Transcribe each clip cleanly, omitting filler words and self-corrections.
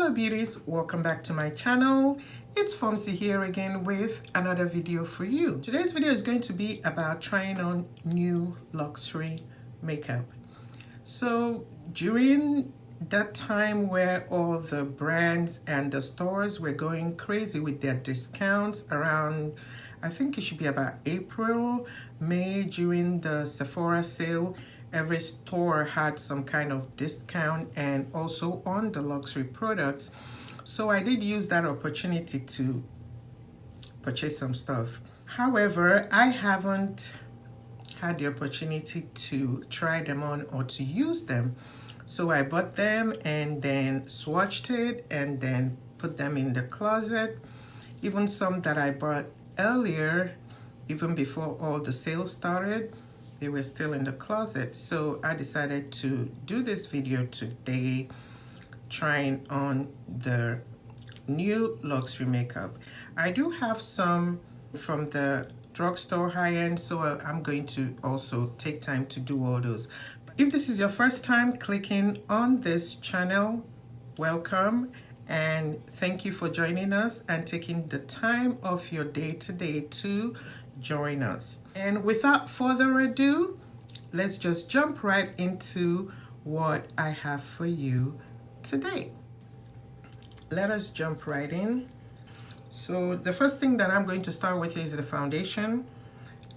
Hello beauties, welcome back to my channel. It's Fomsi here again with another video for you. Today's video is going to be about trying on new luxury makeup. So during that time where all the brands and the stores were going crazy with their discounts around, I think it should be about April, May, during the Sephora sale, every store had some kind of discount and also on the luxury products. So I did use that opportunity to purchase some stuff. However, I haven't had the opportunity to try them on or to use them. So I bought them and then swatched it and then put them in the closet. Even some that I bought earlier, even before all the sales started, they were still in the closet. So I decided to do this video today, trying on the new luxury makeup. I do have some from the drugstore high-end, so I'm going to also take time to do all those. If this is your first time clicking on this channel, welcome and thank you for joining us and taking the time of your day today to join us. And without further ado, let's just jump right into what I have for you today. Let us jump right in. So the first thing that I'm going to start with is the foundation.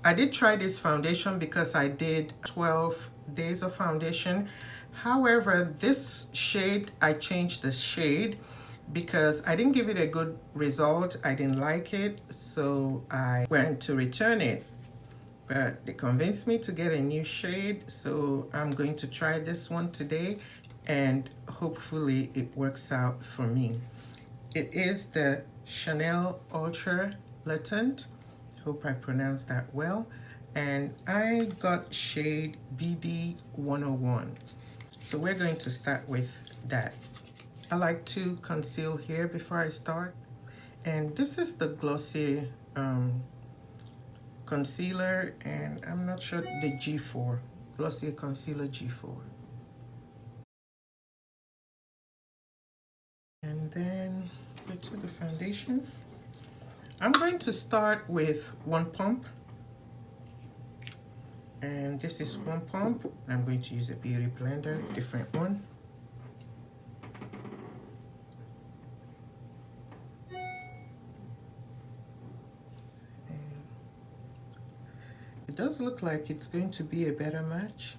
I did try this foundation because I did 12 days of foundation. However, this shade, I changed the shade because I didn't give it a good result. I didn't like it, so I went to return it. But they convinced me to get a new shade, so I'm going to try this one today and hopefully it works out for me. It is the Chanel Ultra Latent. Hope I pronounced that well. And I got shade BD 101. So we're going to start with that. I like to conceal here before I start. And this is the Glossier concealer, and I'm not sure, the G4. Glossier Concealer G4. And then go to the foundation. I'm going to start with one pump. And this is one pump. I'm going to use a beauty blender, different one. It does look like it's going to be a better match.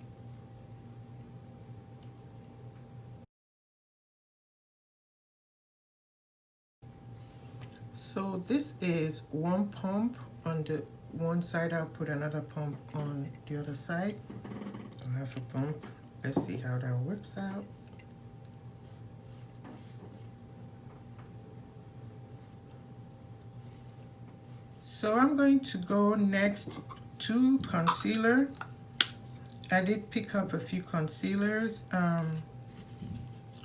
So this is one pump on the one side. I'll put another pump on the other side. I'll have a pump. Let's see how that works out. So I'm going to go next to concealer. I did pick up a few concealers.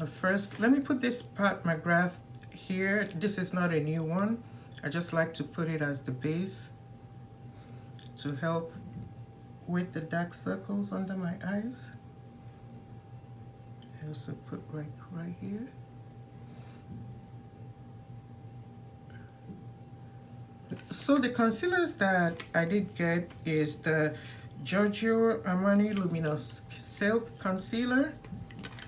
First, let me put this Pat McGrath here. This is not a new one. I just like to put it as the base to help with the dark circles under my eyes. I also put right here. So the concealers that I did get is the Giorgio Armani Luminous Silk Concealer.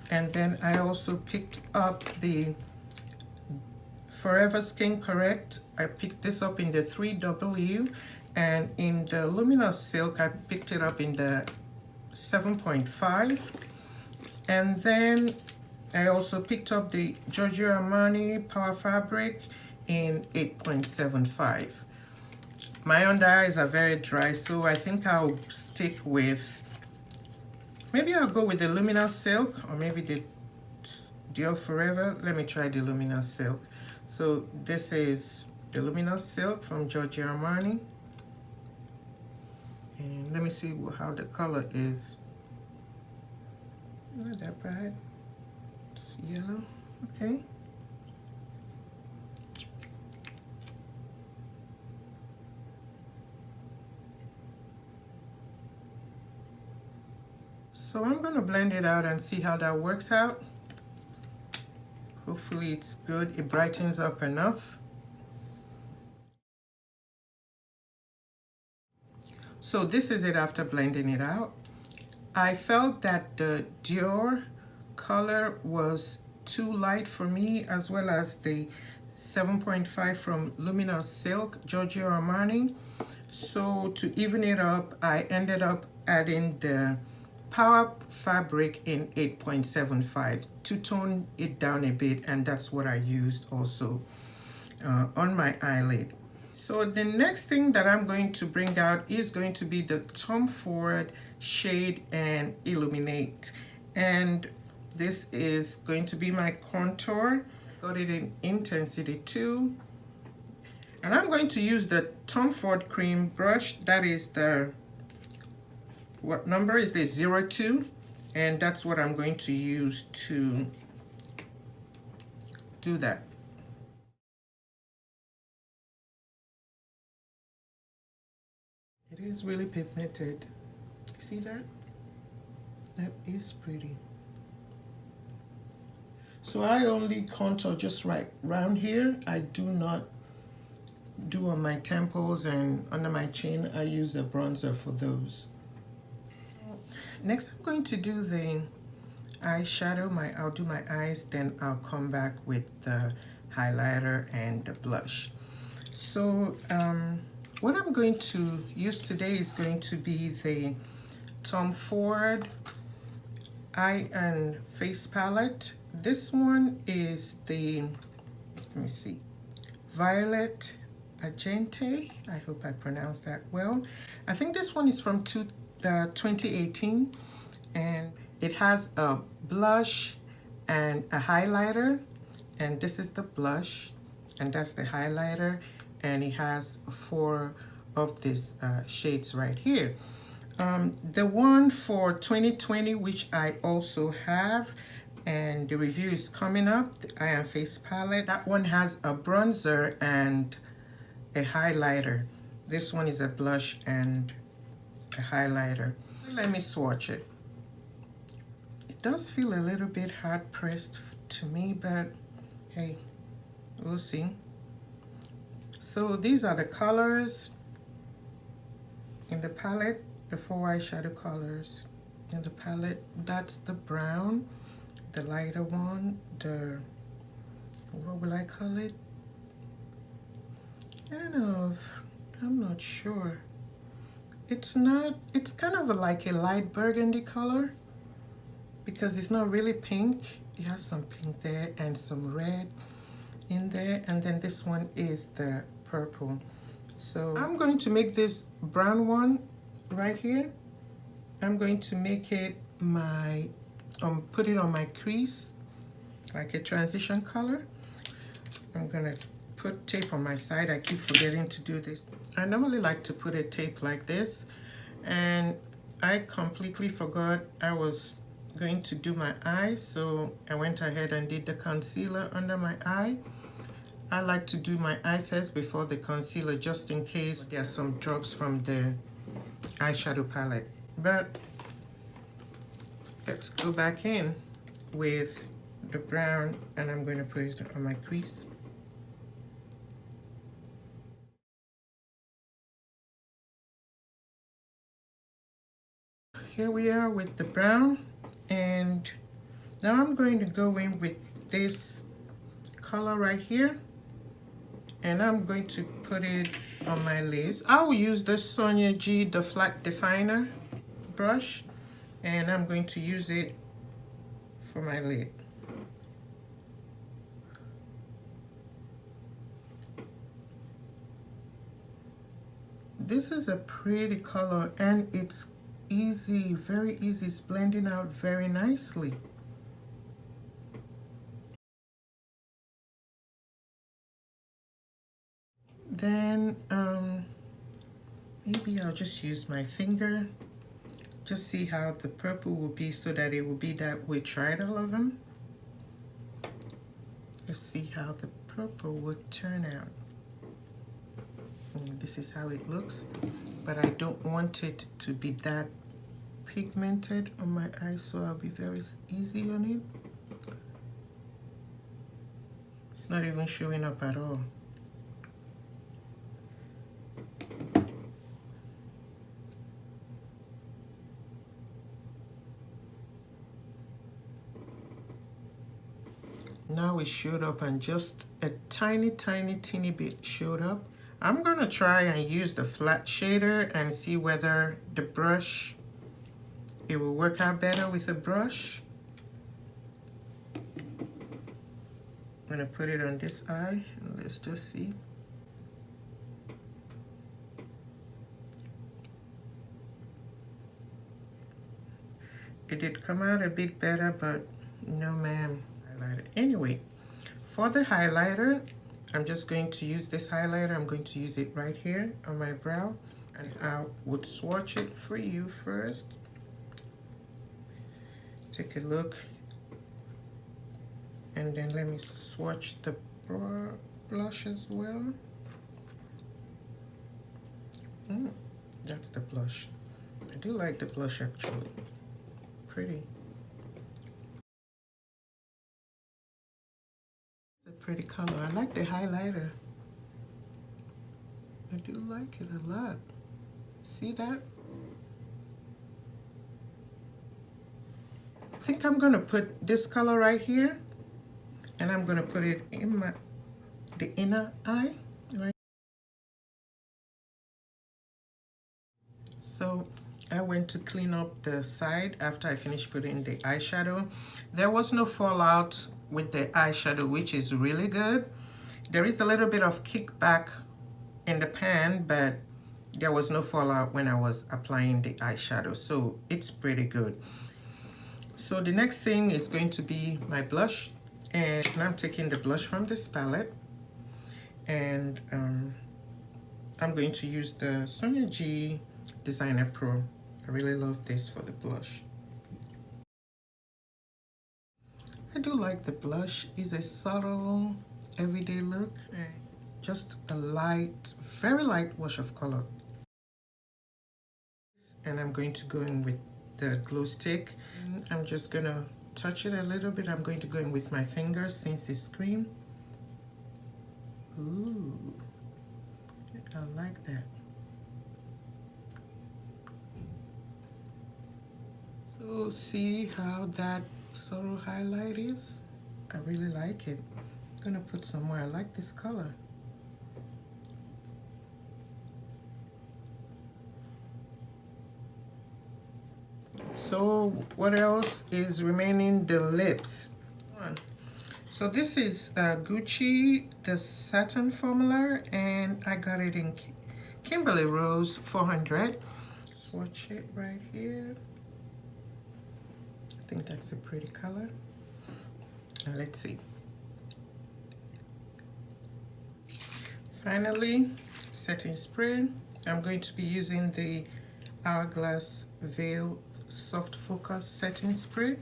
And then I also picked up the Forever Skin Correct. I picked this up in the 3W. And in the Luminous Silk, I picked it up in the 7.5. And then I also picked up the Giorgio Armani Power Fabric in 8.75. My under eyes are very dry, so I think I'll stick with, maybe I'll go with the Luminous Silk or maybe the Dior Forever. Let me try the Luminous Silk. So this is the Luminous Silk from Giorgio Armani. And let me see how the color is. Not that bad. It's yellow, okay. So I'm going to blend it out and see how that works out. Hopefully it's good. It brightens up enough. So this is it after blending it out. I felt that the Dior color was too light for me, as well as the 7.5 from Luminous Silk, Giorgio Armani. So to even it up, I ended up adding the Power Fabric in 8.75 to tone it down a bit, and that's what I used also on my eyelid. So the next thing that I'm going to bring out is going to be the Tom Ford Shade and Illuminate. And this is going to be my contour. Got it in intensity 2. And I'm going to use the Tom Ford cream brush. That is the, what number is this? 02. And that's what I'm going to use to do that. It is really pigmented. See that? That is pretty. So I only contour just right around here. I do not do on my temples and under my chin. I use a bronzer for those. Next, I'm going to do the eyeshadow. I'll do my eyes, then I'll come back with the highlighter and the blush. So what I'm going to use today is going to be the Tom Ford Eye and Face Palette. This one is the, let me see, Violet Argente. I hope I pronounced that well. I think this one is from 2018, and it has a blush and a highlighter, and this is the blush, and that's the highlighter, and it has 4 of these shades right here. The one for 2020, which I also have, and the review is coming up, the Eye and Face Palette. That one has a bronzer and a highlighter. This one is a blush and a highlighter. Let me swatch it. It does feel a little bit hard pressed to me, but hey, we'll see. So these are the colors in the palette, the 4 eyeshadow colors in the palette. That's the brown, the lighter one, the, what will I call it? I'm not sure. It's kind of like a light burgundy color, because it's not really pink. It has some pink there and some red in there, and then this one is the purple. So I'm going to make this brown one right here. I'm going to make it my, put it on my crease, like a transition color. I'm gonna put tape on my side. I keep forgetting to do this. I normally like to put a tape like this, and I completely forgot I was going to do my eyes, so I went ahead and did the concealer under my eye. I like to do my eye first before the concealer, just in case there are some drops from the eyeshadow palette. But let's go back in with the brown, and I'm going to put it on my crease. Here we are with the brown, and now I'm going to go in with this color right here, and I'm going to put it on my lids. I will use the Sonia G, the flat definer brush, and I'm going to use it for my lid. This is a pretty color, and it's easy, very easy. It's blending out very nicely. Then maybe I'll just use my finger, just see how the purple will be, so that it will be that we tried all of them. Let's see how the purple would turn out. And this is how it looks, but I don't want it to be that pigmented on my eyes, so I'll be very easy on it. It's not even showing up at all. Now it showed up and just a tiny teeny bit showed up. I'm gonna try and use the flat shader and see whether the brush, it will work out better with the brush. I'm gonna put it on this eye and let's just see. It did come out a bit better, but no ma'am. Highlighter. Anyway, for the highlighter, I'm just going to use this highlighter. I'm going to use it right here on my brow, and I would swatch it for you first. Take a look, and then let me swatch the blush as well. That's the blush. I do like the blush actually. Pretty. Pretty color. I like the highlighter. I do like it a lot. See that? I think I'm gonna put this color right here, and I'm gonna put it in the inner eye, right? So I went to clean up the side after I finished putting the eyeshadow. There was no fallout with the eyeshadow, which is really good. There is a little bit of kickback in the pan, but there was no fallout when I was applying the eyeshadow, so it's pretty good. So the next thing is going to be my blush, and I'm taking the blush from this palette, and I'm going to use the Sonia G Designer Pro. I really love this for the blush. I do like the blush. It's a subtle, everyday look. Just a light, very light wash of color. And I'm going to go in with the glow stick. I'm just gonna touch it a little bit. I'm going to go in with my fingers since it's cream. Ooh, I like that. So see how that subtle highlight is? I really like it. I'm gonna put some more. I like this color. So what else is remaining? The lips. So this is Gucci, the Satin formula, and I got it in Kimberly Rose 400. Swatch it right here. I think that's a pretty color. And let's see. Finally, setting spray. I'm going to be using the Hourglass Veil Soft Focus Setting Spray.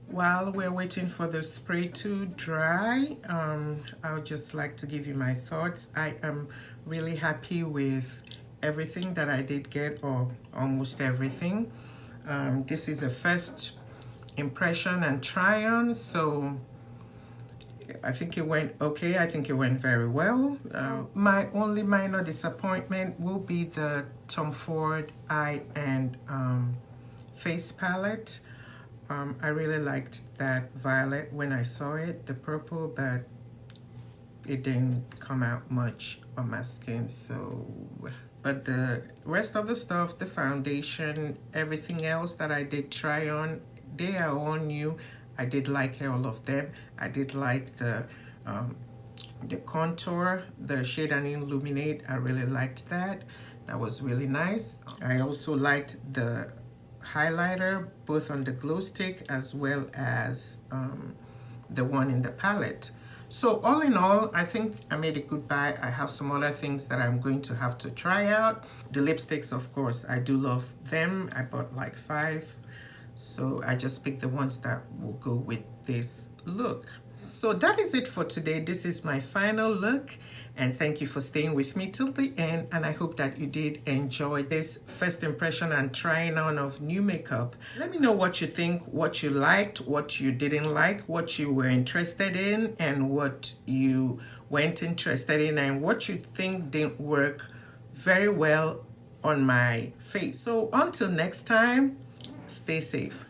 While we're waiting for the spray to dry, I would just like to give you my thoughts. I am really happy with everything that I did get, or almost everything. This is a first impression and try on, so I think it went okay. I think it went very well. My only minor disappointment will be the Tom Ford Eye and Face palette. I really liked that violet when I saw it, the purple, but it didn't come out much on my skin, so. But the rest of the stuff, the foundation, everything else that I did try on, they are all new. I did like all of them. I did like the contour, the shade and Illuminate. I really liked that. That was really nice. I also liked the highlighter, both on the glow stick as well as the one in the palette. So all in all, I think I made a good buy. I have some other things that I'm going to have to try out. The lipsticks, of course, I do love them. I bought like 5. So I just picked the ones that will go with this look. So that is it for today. This is my final look, and thank you for staying with me till the end, and I hope that you did enjoy this first impression and trying on of new makeup. Let me know what you think, what you liked, what you didn't like, what you were interested in, and what you weren't interested in, and what you think didn't work very well on my face. So until next time, stay safe.